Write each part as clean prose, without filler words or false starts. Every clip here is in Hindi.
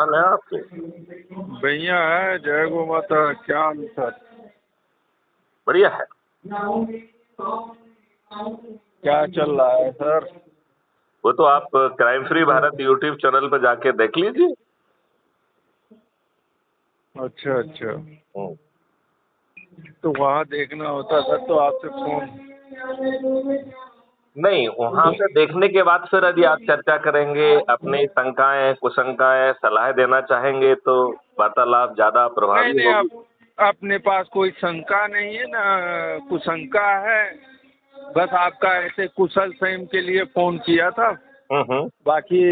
हाल है आपके? बढ़िया है। जय गो माता। क्या हाल है सर? बढ़िया है। क्या चल रहा है सर? वो तो आप crime free Bharat YouTube channel पर जाके देख लीजिए। अच्छा अच्छा। हम्म। तो वहाँ देखना होता सर तो आपसे फोन। नहीं, वहां से देखने के बाद फिर यदि आप चर्चा करेंगे, अपनी शंकाएं कुशंकाएं सलाह देना चाहेंगे तो वार्तालाप ज्यादा नहीं प्रभावी नहीं, होगी। अपने पास कोई शंका नहीं है ना, कुशंका है। बस आपका ऐसे कुशल क्षेम के लिए फोन किया था। हम्म। बाकी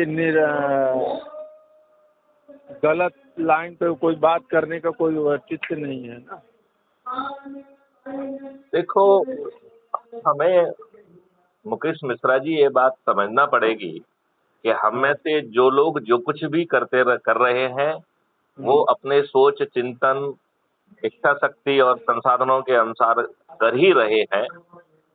गलत लाइन पे कोई बात करने का कोई औचित्य नहीं है ना। देखो, हमें मुकेश मिश्रा जी ये बात समझना पड़ेगी कि हम में से जो लोग जो कुछ भी कर रहे हैं वो अपने सोच चिंतन इच्छा शक्ति और संसाधनों के अनुसार कर ही रहे हैं।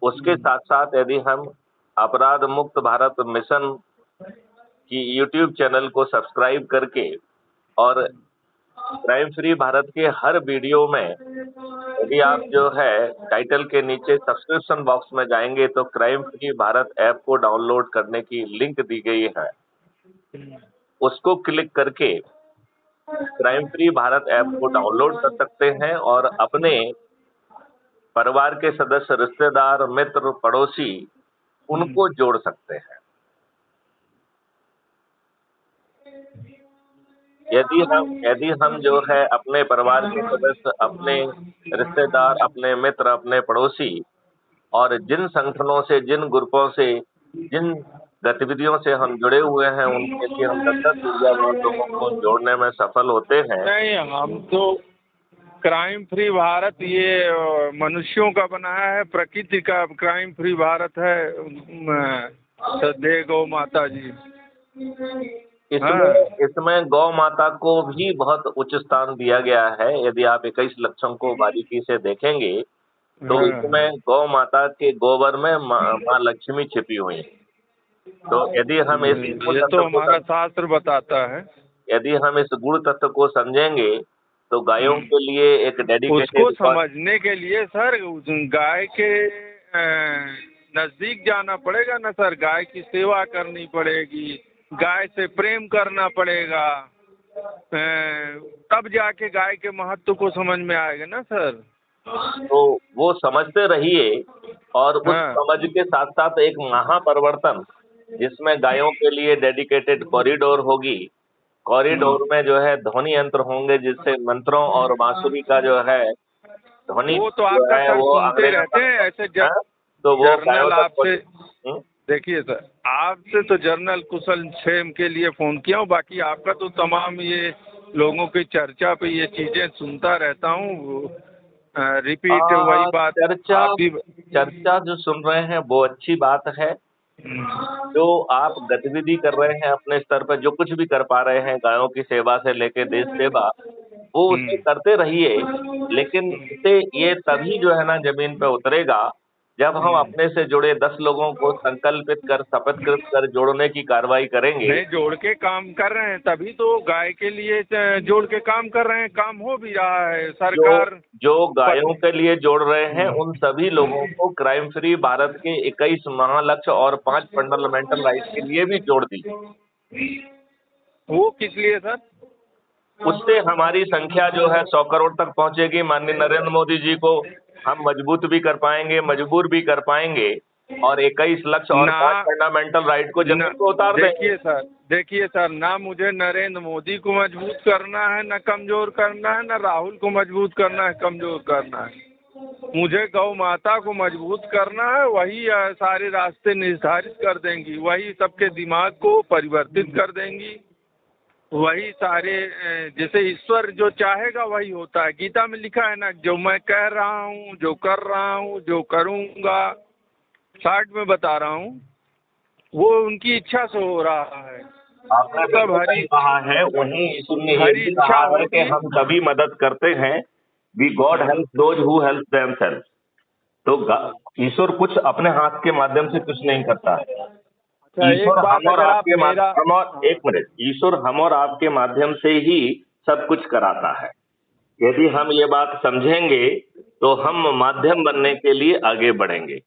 उसके साथ साथ यदि हम अपराध मुक्त भारत मिशन की यूट्यूब चैनल को सब्सक्राइब करके और क्राइम फ्री भारत के हर वीडियो में यदि आप जो है टाइटल के नीचे सब्सक्रिप्शन बॉक्स में जाएंगे तो क्राइम फ्री भारत ऐप को डाउनलोड करने की लिंक दी गई है। उसको क्लिक करके क्राइम फ्री भारत ऐप को डाउनलोड कर सकते हैं और अपने परिवार के सदस्य, रिश्तेदार, मित्र, पड़ोसी उनको जोड़ सकते हैं। यदि हम जो है अपने परिवार के सदस्य, अपने रिश्तेदार, अपने मित्र, अपने पड़ोसी और जिन संगठनों से, जिन ग्रुपों से, जिन गतिविधियों से हम जुड़े हुए हैं उनके लिए हम 10-10 ऊर्जावान लोगों को जोड़ने में सफल होते हैं। नहीं, हम तो क्राइम फ्री भारत ये मनुष्यों का बनाया है, प्रकृति का क्राइम फ्री भारत है। जय गौ माता जी। इसमें गौ माता को भी बहुत उच्च स्थान दिया गया है। यदि आप 21 लक्षण को बारीकी से देखेंगे तो इसमें गौ माता के गोबर में माँ लक्ष्मी छिपी हुई है। तो यदि हम इस गुण ये तत्व तो हमारा शास्त्र बताता है। यदि हम इस गुण तत्व को समझेंगे तो गायों के लिए एक डेडिकेटेड उसको समझने के लिए सर गाय के नजदीक जाना पड़ेगा ना सर। गाय की सेवा करनी पड़ेगी, गाय से प्रेम करना पड़ेगा, तब जाके गाय के महत्व को समझ में आएगा ना सर। तो वो समझते रहिए और उस समझ के साथ साथ एक महापरिवर्तन जिसमें गायों के लिए डेडिकेटेड कॉरिडोर होगी। कॉरिडोर में जो है ध्वनि यंत्र होंगे जिससे मंत्रों और बांसुरी का जो है ध्वनि वो तो जो आपका है सर वो सुनते अगले रहते हैं ऐसे तो वो गायों जर्नल तक आपसे। पहुंच। देखिए सर, आपसे तो जर्नल कुशल क्षेम के लिए फोन किया हूँ। बाकी आपका तो तमाम ये लोगों की चर्चा पे ये चीजें सुनता रहता हूँ। रिपीट वही बात आप भी। चर्चा जो सुन रहे हैं वो अच्छी बात है। जो आप गतिविधि कर रहे हैं अपने स्तर पर, जो कुछ भी कर पा रहे हैं गायों की सेवा से लेके देश सेवा, वो उसे करते रहिए। लेकिन इसे ये तभी जो है ना जमीन पे उतरेगा जब हम अपने से जुड़े 10 लोगों को संकल्पित कर, शपथकृत कर जोड़ने की कार्रवाई करेंगे। नहीं, जोड़ के काम कर रहे हैं तभी तो गाय के लिए जोड़ के काम कर रहे हैं। काम हो भी रहा है सरकार। जो गायों के लिए जोड़ रहे हैं उन सभी लोगों को क्राइम फ्री भारत के 21 महालक्ष्य और 5 फंडामेंटल राइट के लिए भी जोड़ दीजिए। वो किस लिए सर? उससे हमारी संख्या जो है 100 करोड़ तक पहुंचेगी। माननीय नरेंद्र मोदी जी को हम मजबूत भी कर पाएंगे, मजबूर भी कर पाएंगे और 21 लक्ष्य और 5 फंडामेंटल राइट को जमीन को उतार देंगे। देखिए सर, ना मुझे नरेंद्र मोदी को मजबूत करना है, ना कमजोर करना है, ना राहुल को मजबूत करना है, कमजोर करना है। मुझे गौ माता को मजबूत करना है। वही सारे रास्ते निर्धारित कर देंगी, वही सबके दिमाग को परिवर्तित कर देंगी, वही सारे जैसे ईश्वर जो चाहेगा वही होता है। गीता में लिखा है ना, जो मैं कह रहा हूँ, जो कर रहा हूँ, जो करूँगा, शार्ट में बता रहा हूँ, वो उनकी इच्छा से हो रहा है। आपने सब हरी कहा है, वहीं ईश्वर ने ये भी कहा है कि हम तभी मदद करते हैं we God help those who help themselves. तो ईश्वर कुछ अपने हाथ के माध्यम से कुछ नहीं करता है। अच्छा, एक ईश्वर बात हम और अगर आप आपके मेरा, हम और हाँ, एक मिनट, ईश्वर हम और आपके माध्यम से ही सब कुछ कराता है। यदि हम ये बात समझेंगे तो हम माध्यम बनने के लिए आगे बढ़ेंगे,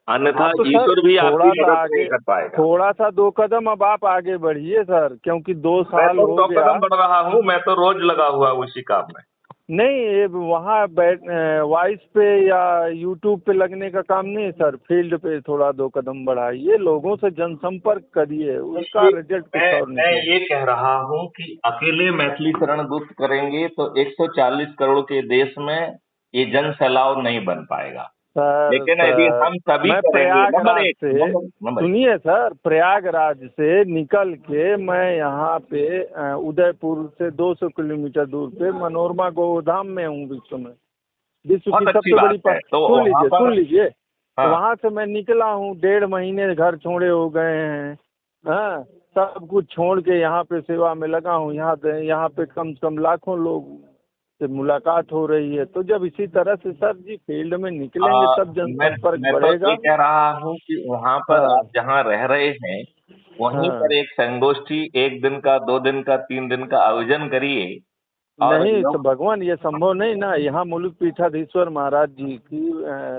अन्यथा हाँ तो सर ईश्वर भी आपकी थोड़ा सा मदद नहीं आगे, कर पाएगा। थोड़ा सा 2 कदम अब आप आगे बढ़िए सर, क्योंकि दो मैं साल तो हो 100 कदम गया। बढ़ रहा हूँ, मैं तो रोज लगा हुआ उसी काम में। नहीं, ये वहाँ वॉइस पे या यूट्यूब पे लगने का काम नहीं सर, फील्ड पे थोड़ा 2 कदम बढ़ाइए, लोगों से जनसंपर्क करिए, उसका देखिए, रिजल्ट कुछ और मैं निकले। ये कह रहा हूँ कि अकेले मैथिली शरण गुप्त करेंगे तो 140 करोड़ के देश में ये जन सैलाब नहीं बन पाएगा। सर लेकिन यदि सर हम सभी मैं करेंगे, नंबर प्रयागराज एक, से, नंबर एक। सुनिए सर, प्रयागराज से निकल के मैं यहाँ पे उदयपुर से 200 किलोमीटर दूर पे मनोरमा गोधाम में हूँ, विश्व की बहुत अच्छी सबसे बड़ी बात है, तो सुन वहाँ लीजिए पर, सुन लीजिए, हाँ, वहाँ से मैं निकला हूँ, 1.5 महीने घर छोड़े हो गए हैं। हाँ, सब कुछ छोड़ के यहाँ पे सेवा में लगा हूँ। यहाँ पे कम से कम लाखों लोग से मुलाकात हो रही है। तो जब इसी तरह से सर जी फील्ड में निकलेंगे तब मैं जनसंपर्क मैं तो बढ़ेगा। ये कह रहा हूँ कि वहाँ पर हाँ आप जहाँ रह रहे हैं, वहीं पर हाँ, एक संगोष्ठी 1 दिन का, 2 दिन का, 3 दिन का आयोजन करिए और नहीं तो लोग। भगवान ये संभव नहीं ना, यहाँ मुलुक पीठाधीश्वर महाराज जी की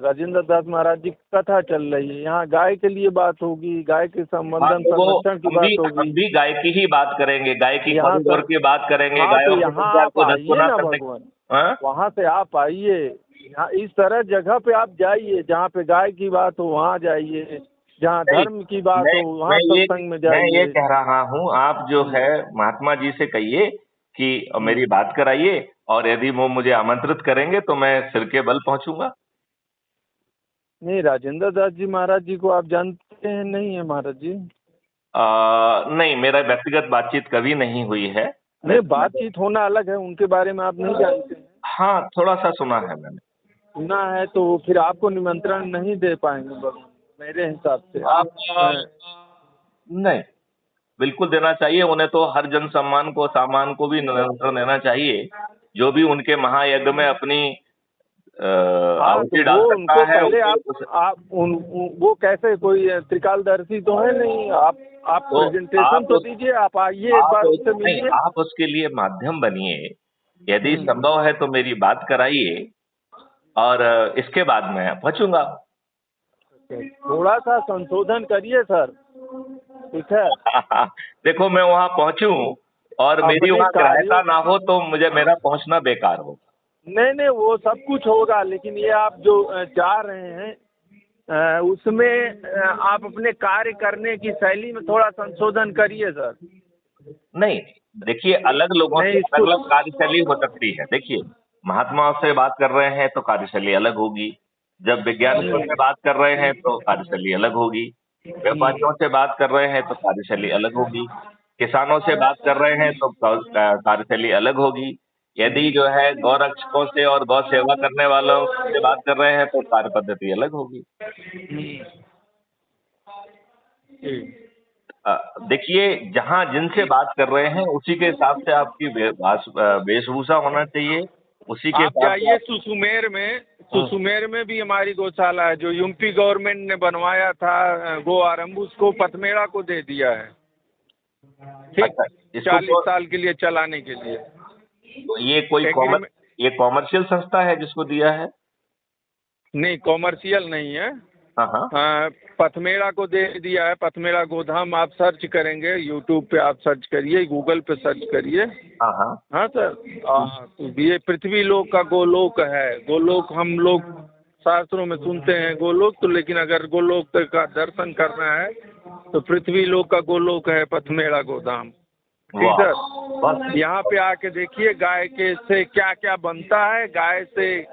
राजेंद्र दास महाराज जी की कथा चल रही है, यहाँ गाय के लिए बात होगी, गाय के हाँ, संवर्धन तो वो संरक्षण की बात हम होगी भी गाय की ही बात करेंगे, गाय की यहाँ कॉरिडोर सर। की बात करेंगे, हाँ तो गायों की यहाँ संख्या आप को 10 आइए गुना ना करने। भगवान, हाँ, वहाँ से आप आइए, यहाँ इस तरह जगह पे आप जाइए जहाँ पे गाय की बात हो, वहाँ जाइए, जहाँ नहीं, धर्म की बात मैं हो मैं वहाँ ये सत्संग में मैं ये जाइए। कह रहा हूँ, आप जो हम्म, है महात्मा जी से कहिए कि हम्म। मेरी बात कराइए, और यदि वो मुझे आमंत्रित करेंगे तो मैं सिर के बल पहुंचूंगा। नहीं, राजेंद्र दास जी महाराज जी को आप जानते हैं नहीं है महाराज जी? नहीं, मेरा व्यक्तिगत बातचीत कभी नहीं हुई है। नहीं, बातचीत होना अलग है, उनके बारे में आप नहीं जानते हैं। हाँ, थोड़ा सा सुना है मैंने। सुना है तो फिर आपको निमंत्रण नहीं दे पाएंगे भगवान, मेरे हिसाब से आप आ, नहीं, बिल्कुल देना चाहिए उन्हें, तो हर जन सम्मान को, सामान को भी निमंत्रण देना चाहिए। जो भी उनके महायज्ञ में अपनी हाँ तो आहुति वो डाल सकता उनको है पहले उसे। आप वो कैसे कोई त्रिकालदर्शी तो है नहीं, आप तो प्रेजेंटेशन आप तो उस दीजिए, आप आइए एक आप बार उससे नहीं, मिलिए। आप उसके लिए माध्यम बनिए। यदि हम्म, संभव है तो मेरी बात कराइए, और इसके बाद मैं पहुंचूंगा। थोड़ा सा संशोधन करिए सर, ठीक है? देखो, मैं वहां पहुंचूं और मेरी अपने वहां कार्यों, ग्राह्यता ना हो तो मुझे, मेरा पहुंचना बेकार होगा। नहीं नहीं वो सब कुछ होगा, लेकिन ये आप जो चाह रहे हैं उसमें आप अपने कार्य करने की शैली में थोड़ा संशोधन करिए सर। नहीं, देखिए, अलग लोगों से नहीं अलग इसको, अलग कार्यशैली हो सकती है। देखिए, महात्माओं से बात कर रहे हैं तो कार्यशैली अलग होगी, जब वैज्ञानिकों से बात कर रहे हैं तो कार्यशैली अलग होगी, व्यापारियों से बात कर रहे हैं तो कार्यशैली अलग होगी, किसानों से बात कर रहे हैं तो कार्यशैली अलग होगी, यदि जो है गौरक्षकों से और गौ सेवा करने वालों से बात कर रहे हैं तो कार्य पद्धति अलग होगी। देखिए, जहाँ जिनसे बात कर रहे हैं उसी के हिसाब से आपकी वेशभूषा होना चाहिए, उसी के आप हिसाब से जाइए आप। सुसुमेर में, हाँ, सुसुमेर में भी हमारी गौशाला है, जो यूपी गवर्नमेंट ने बनवाया था गो आरंभ, उसको पथमेड़ा को दे दिया है, ठीक, अच्छा, इसको 40 साल के लिए चलाने के लिए। तो ये कोई एग्रीमेंट, ये कॉमर्शियल संस्था है जिसको दिया है? नहीं कॉमर्शियल नहीं है। हाँ, हाँ, पथमेड़ा को दे दिया है, पथमेड़ा गोधाम आप सर्च करेंगे यूट्यूब पे, आप सर्च करिए, गूगल पे सर्च करिए। हाँ, हाँ। हाँ सर, तो ये पृथ्वी लोक का गोलोक है। गोलोक हम लोग शास्त्रों में सुनते हैं गोलोक, तो लेकिन अगर गोलोक का दर्शन करना है तो पृथ्वी लोक का गोलोक है पथमेड़ा गोधाम, ठीक वाह, सर? बस। यहाँ पे आके देखिए गाय के से क्या क्या बनता है, गाय से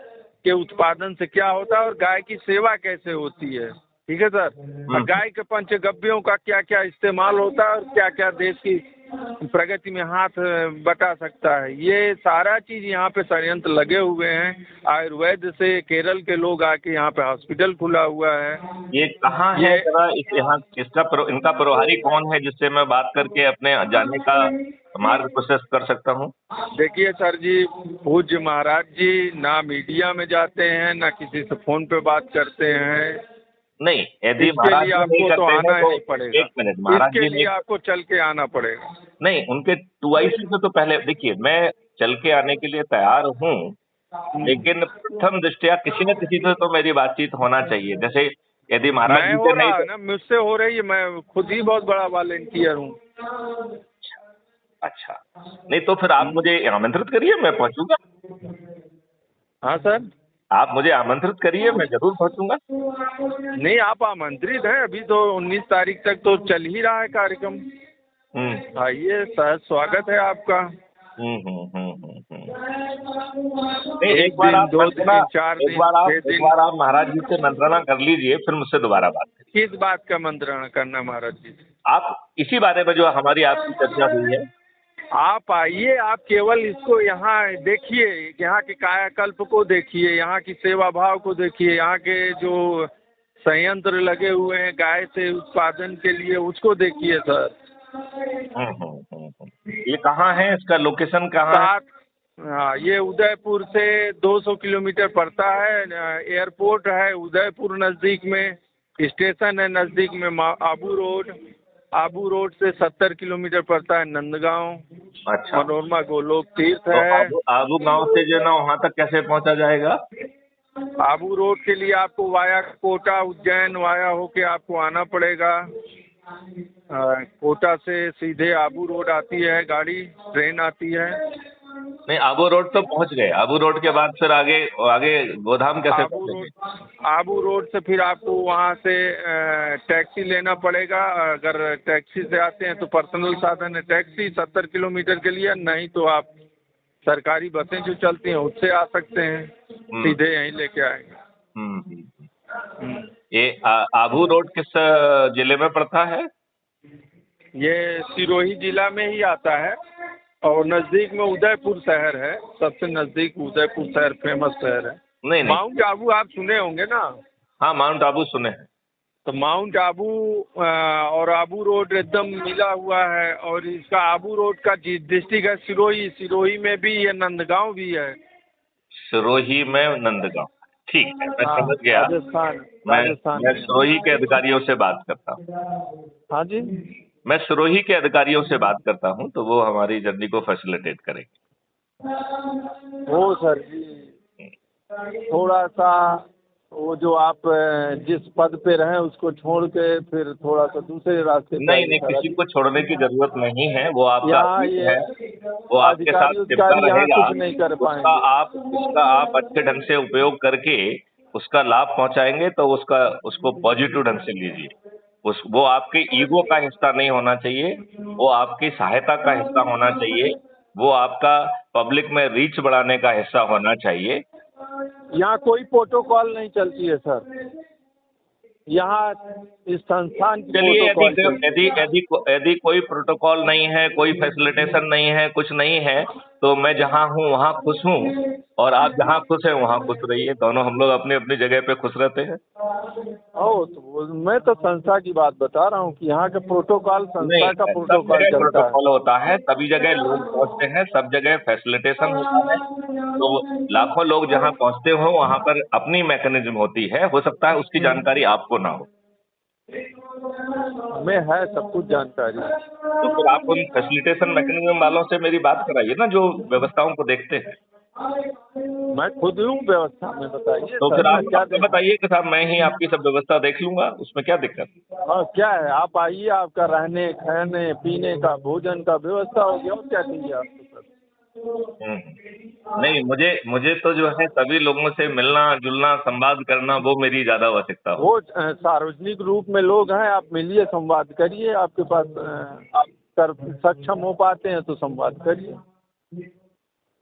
के उत्पादन से क्या होता है, और गाय की सेवा कैसे होती है, ठीक है सर? और गाय के पंचगव्यों का क्या क्या इस्तेमाल होता है, और क्या क्या देश की प्रगति में हाथ बटा सकता है, ये सारा चीज यहाँ पे संयंत्र लगे हुए हैं। आयुर्वेद से केरल के लोग आके यहाँ पे हॉस्पिटल खुला हुआ है। ये कहाँ है ये जरा, यहाँ इनका प्रभारी कौन है जिससे मैं बात करके अपने जाने का मार्ग प्रशस्त कर सकता हूँ? देखिए सर जी, पूज्य महाराज जी ना मीडिया में जाते हैं, ना किसी से फोन पे बात करते हैं, नहीं, यदि इसके महाराज लिए जी नहीं आपको तो करते आना हैं ही नहीं तो पड़ेगा। 1 मिनट, महाराज इसके जी लिए नहीं, आपको चल के आना पड़ेगा। नहीं उनके 2IC से तो पहले देखिए, मैं चल के आने के लिए तैयार हूँ, लेकिन प्रथम दृष्टया किसी न किसी से तो मेरी बातचीत होना चाहिए। जैसे यदि महाराज मैं जी हो से नहीं रहा है तो ना, मुझसे हो रही है, मैं खुद ही बहुत बड़ा वॉलेंटियर हूँ। अच्छा, नहीं तो फिर आप मुझे आमंत्रित करिए, मैं पहुँचूँगा। हाँ सर। आप मुझे आमंत्रित करिए, मैं ज़रूर पहुँचूँगा। नहीं, आप आमंत्रित हैं, अभी तो 19 तारीख तक तो चल ही रहा है कार्यक्रम। हुँ। आइए, सर स्वागत है आपका। नहीं, एक दिन, 2 दिन, 4 दिन, 6 एक दिन। बार आप महाराज जी से मंत्रणा कर लीजिए, फिर मुझसे दोबारा बात करिए। किस बात का मंत्रणा करना महाराज जी? आप इसी बारे में जो हमारी आपकी चर्चा हुई है। आप आइए, आप केवल इसको यहाँ देखिए, यहाँ के कायाकल्प को देखिए, यहाँ की सेवा भाव को देखिए, यहाँ के जो संयंत्र लगे हुए हैं गाय से उत्पादन के लिए, उसको देखिए सर। ये कहाँ है, इसका लोकेशन कहाँ है? सात, हाँ, ये उदयपुर से 200 किलोमीटर पड़ता है। एयरपोर्ट है उदयपुर नज़दीक में, स्टेशन है नज़दीक में आबू रोड। आबू रोड से 70 किलोमीटर पड़ता है नंदगांव। अच्छा, मनोरमा गोलोक तीर्थ तो है। आबू आबू गांव से जो है ना वहाँ तक कैसे पहुँचा जाएगा? आबू रोड के लिए आपको वाया कोटा उज्जैन वाया होके आपको आना पड़ेगा। कोटा से सीधे आबू रोड आती है गाड़ी, ट्रेन आती है। नहीं, आबू रोड तो पहुँच गए, आबू रोड के बाद फिर आगे आगे गोधाम कैसे पहुँचेंगे? आबू रोड से फिर आपको वहाँ से टैक्सी लेना पड़ेगा। अगर टैक्सी से आते हैं तो पर्सनल साधन है टैक्सी 70 किलोमीटर के लिए, नहीं तो आप सरकारी बसें जो चलती हैं उससे आ सकते हैं, सीधे यहीं लेके आएंगे। ये आबू रोड किस जिले में पड़ता है? ये सिरोही जिला में ही आता है और नज़दीक में उदयपुर शहर है, सबसे नज़दीक उदयपुर शहर फेमस शहर है। नहीं, माउंट आबू आप सुने होंगे ना? हाँ, माउंट आबू सुने हैं। तो माउंट आबू और आबू रोड एकदम मिला हुआ है। और इसका आबू रोड का डिस्ट्रिक्ट है सिरोही, सिरोही में भी ये नंदगांव भी है। सिरोही में नंदगांव, ठीक है, मैं हाँ, समझ गया। राजस्थान मैं में। सिरोही के अधिकारियों से बात करता हूँ। हाँ जी। मैं सिरोही के अधिकारियों से बात करता हूँ, तो वो हमारी जर्नी को फैसिलिटेट करेंगे। हो सर जी, थोड़ा सा वो जो आप जिस पद पे रहे उसको छोड़ के फिर थोड़ा सा दूसरे रास्ते पे नहीं, किसी को छोड़ने की जरूरत नहीं है, वो आपका यहाँ हित ये है, वो आपके साथ चिपका यहाँ रहेगा। कुछ नहीं कर उसका पाएंगे। उसका आप अच्छे ढंग से उपयोग करके उसका लाभ पहुंचाएंगे, तो उसको पॉजिटिव ढंग से लीजिए। वो आपके ईगो का हिस्सा नहीं होना चाहिए, वो आपकी सहायता का हिस्सा होना चाहिए, वो आपका पब्लिक में रीच बढ़ाने का हिस्सा होना चाहिए। यहाँ कोई प्रोटोकॉल नहीं चलती है सर, यहाँ इस संस्थान की चलिए, प्रोटोकॉल यदि कोई प्रोटोकॉल नहीं है, कोई फैसिलिटेशन नहीं है, कुछ नहीं है, तो मैं जहाँ हूँ वहाँ खुश हूँ, और आप जहाँ खुश हैं वहाँ खुश रहिए। दोनों हम लोग अपनी अपनी जगह पे खुश रहते हैं। तो मैं तो संस्था की बात बता रहा हूँ कि यहाँ का प्रोटोकॉल संस्था का सब प्रोटोकॉल जगह चलता है। प्रोटोकॉल होता है, सभी जगह लोग पहुँचते हैं, सब जगह फैसिलिटेशन होता है। तो लाखों लोग जहाँ पहुँचते हो वहाँ पर अपनी मैकेनिज्म होती है, हो सकता है उसकी जानकारी आपको ना हो। हमें है सब कुछ जानकारी। तो फिर आप उन फैसिलिटेशन मैकेनिज्म वालों से मेरी बात कराइए ना, जो व्यवस्थाओं को देखते हैं। मैं खुद हूँ व्यवस्था में, बताइए तो फिर सर, मैं आप क्या बताइए कि साहब मैं ही आपकी सब व्यवस्था देख लूंगा, उसमें क्या दिक्कत? हाँ, क्या है, आप आइए, आपका रहने खाने पीने का भोजन का व्यवस्था हो गया, और क्या चाहिए आपको सर? नहीं, मुझे तो जो है सभी लोगों से मिलना जुलना संवाद करना, वो मेरी ज्यादा आवश्यकता हो। वो सार्वजनिक रूप में लोग हैं, आप मिलिए, संवाद करिए, आपके पास आप कर सक्षम हो पाते हैं तो संवाद करिए।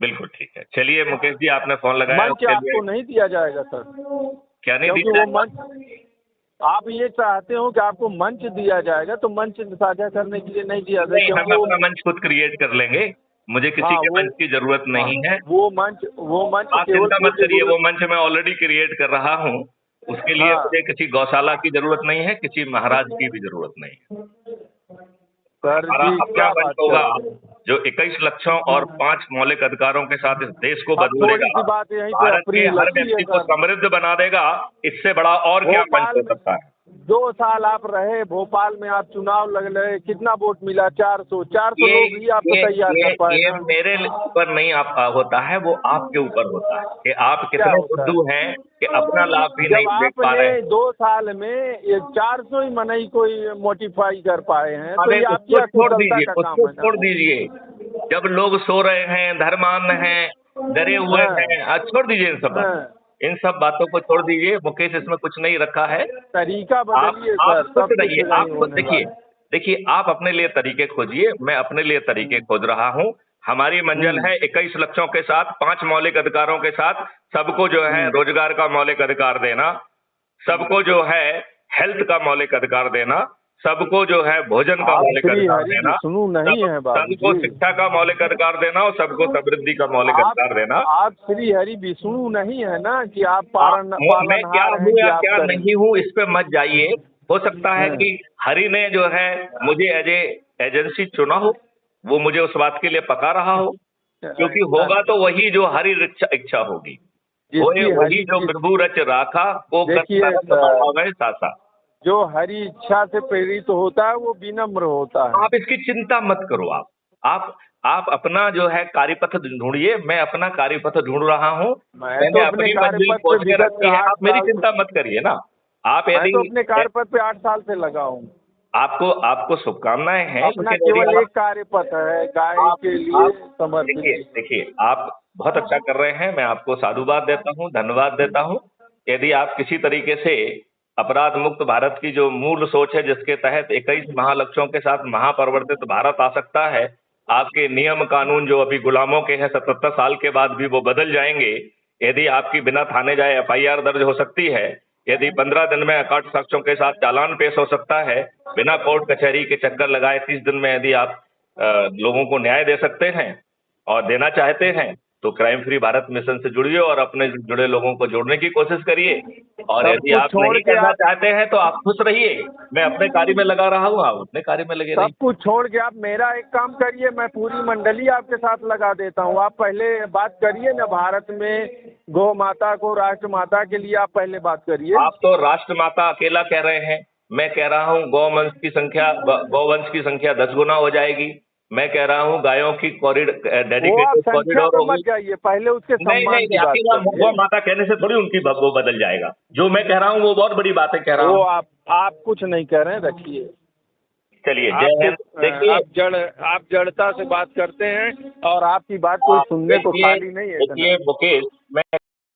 बिल्कुल ठीक है। चलिए मुकेश जी, आपने फोन लगाया, मंच उसके लिए आपको नहीं दिया जाएगा सर, क्या नहीं क्योंकि दिया वो मंच आप ये चाहते हो कि आपको मंच दिया जाएगा, तो मंच साझा करने के लिए नहीं दिया नहीं, जाएगा। हम अपना मंच खुद क्रिएट कर लेंगे, मुझे किसी के मंच की जरूरत नहीं है। वो मंच आप चिंता मत करिए, वो मंच मैं ऑलरेडी क्रिएट कर रहा हूँ। उसके लिए मुझे किसी गौशाला की जरूरत नहीं है, किसी महाराज की भी जरूरत नहीं है। सर हमारा जी अपना क्या मंच बात होगा, करते हैं। जो 21 लक्षों और 5 मौलिक अधिकारों के साथ इस देश को अब थोड़ी सी बदलेगा, बात यहीं पे भारत के अप्रिय हर लगती है व्यक्ति को सर। समृद्ध बना देगा, इससे बड़ा और क्या मंच भोपाल हो में सकता है? 2 साल आप रहे, भोपाल में आप चुनाव लड़ रहे, कितना वोट मिला? 400 लोग ही आपको तैयार कर पाए ये ना। मेरे ऊपर नहीं होता है, वो आपके ऊपर होता है कि आप क्या कितने होता है? बुद्धू हैं कि अपना लाभ भी नहीं जब देख पा रहे आपने हैं। 2 साल में ये 400 ही मनई कोई मोटिफाई कर पाए हैं, तो अरे ये आपकी उसको छोड़ अकुशलता दीजिए, का काम उसको है ना। छोड़ दीजिए। जब लोग सो रहे हैं, धर्मांध हैं, डरे हुए हाँ, हैं, आज छोड़ दीजिए इन सब बातों हाँ, इन सब बातों को छोड़ दीजिए। मुकेश इसमें कुछ नहीं रखा है। तरीका आप बदलिए आप सर, खुश सब कुछ रहिए। नहीं आप खुद होने देखिए, वाला। देखिए आप अपने लिए तरीके खोजिए, मैं अपने लिए तरीके खोज रहा हूँ। हमारी मंजिल है 21 लक्षों के साथ 5 मौलिक अधिकारों के साथ सबको जो है रोजगार का मौलिक अधिकार देना, सबको जो है हेल्थ का मौलिक अधिकार देना, सबको जो है भोजन का आप मौलिक श्री अधिकार हरि देना, विष्णु नहीं है सबको बाबूजी। शिक्षा का मौलिक अधिकार देना और सबको समृद्धि का मौलिक अधिकार देना। आप श्री हरि विष्णु नहीं है ना कि आप मैं क्या पालनहार हैं हूँ कि या आप क्या करें। नहीं हूँ इस पे मत जाइए। हो सकता है हाँ, कि हरि ने जो है मुझे एज ए एजेंसी चुना हो, वो मुझे उस बात के लिए पका रहा हो, क्योंकि होगा तो वही जो हरि इच्छा होगी, होए जिसकी वही हरि जो प्रभु रच राखा, को देखिए करत सर, बढ़ावे सासा। जो हरि इच्छा से प्रेरित होता है वो विनम्र होता है। आप इसकी चिंता मत करो। आप अपना जो है कार्यपथ ढूंढिए, मैं अपना कार्यपथ ढूंढ रहा हूँ। मैं मैंने तो अपने अपनी मंजिल कार्यपथ पे खोज के विगत रखी है, 8 आप मेरी साल चिंता मत करिए ना। आप मैं यदि तो अपने कार्यपथ पे 8 साल से लगा हूँ। आपको आपको शुभकामनाएं हैं, अपना लेकिन यदि केवल आप एक कार्यपथ है, गाय आप के लिए आप देखिए समर्पित। देखिए आप बहुत अच्छा कर रहे हैं, मैं आपको साधुवाद देता हूँ, धन्यवाद देता हूँ। यदि आप किसी तरीके से अपराध मुक्त भारत की जो मूल सोच है, जिसके तहत 21 महालक्ष्यों के साथ महापरिवर्तित भारत आ सकता है, आपके नियम कानून जो अभी गुलामों के हैं 77 साल के बाद भी वो बदल जाएंगे। यदि आपकी बिना थाने जाए एफआईआर दर्ज हो सकती है, यदि 15 दिन में अकाट साक्ष्यों के साथ चालान पेश हो सकता है, बिना कोर्ट कचहरी के चक्कर लगाए 30 दिन में यदि आप लोगों को न्याय दे सकते हैं और देना चाहते हैं, तो क्राइम फ्री भारत मिशन से जुड़िए और अपने जुड़े लोगों को जोड़ने की कोशिश करिए। और सब यदि कुछ आप छोड़ नहीं के करना आप चाहते हैं तो आप खुश रहिए, मैं अपने कार्य में लगा रहा हूँ, आप अपने कार्य में लगे सब रहिए। कुछ छोड़ के आप मेरा एक काम करिए, मैं पूरी मंडली आपके साथ लगा देता हूँ। आप पहले बात करिए ना, भारत में गौ माता को राष्ट्र माता के लिए आप पहले बात करिए। आप तो राष्ट्र माता अकेला कह रहे हैं, मैं कह रहा हूँ गौवंश की संख्या 10 गुना हो जाएगी। मैं कह रहा हूँ गायों की वो आप डेडिकेटेड संख्या कॉरिडोर पे मत होगी। जाइए, पहले उसके नहीं सम्मान नहीं की बात आखिर बार करिए। गौ माता कहने से थोड़ी उनकी वो बदल जाएगा। जो मैं कह रहा हूँ वो बहुत बड़ी बातें कह रहा वो हूँ। आप कुछ नहीं कह रहे हैं, रखिए। चलिए, जय हिंद। देखिए आप जड़ता से बात करते हैं और आपकी बात कोई सुनने को देखिए खाली नहीं है इतना। देखिए मुकेश, मैं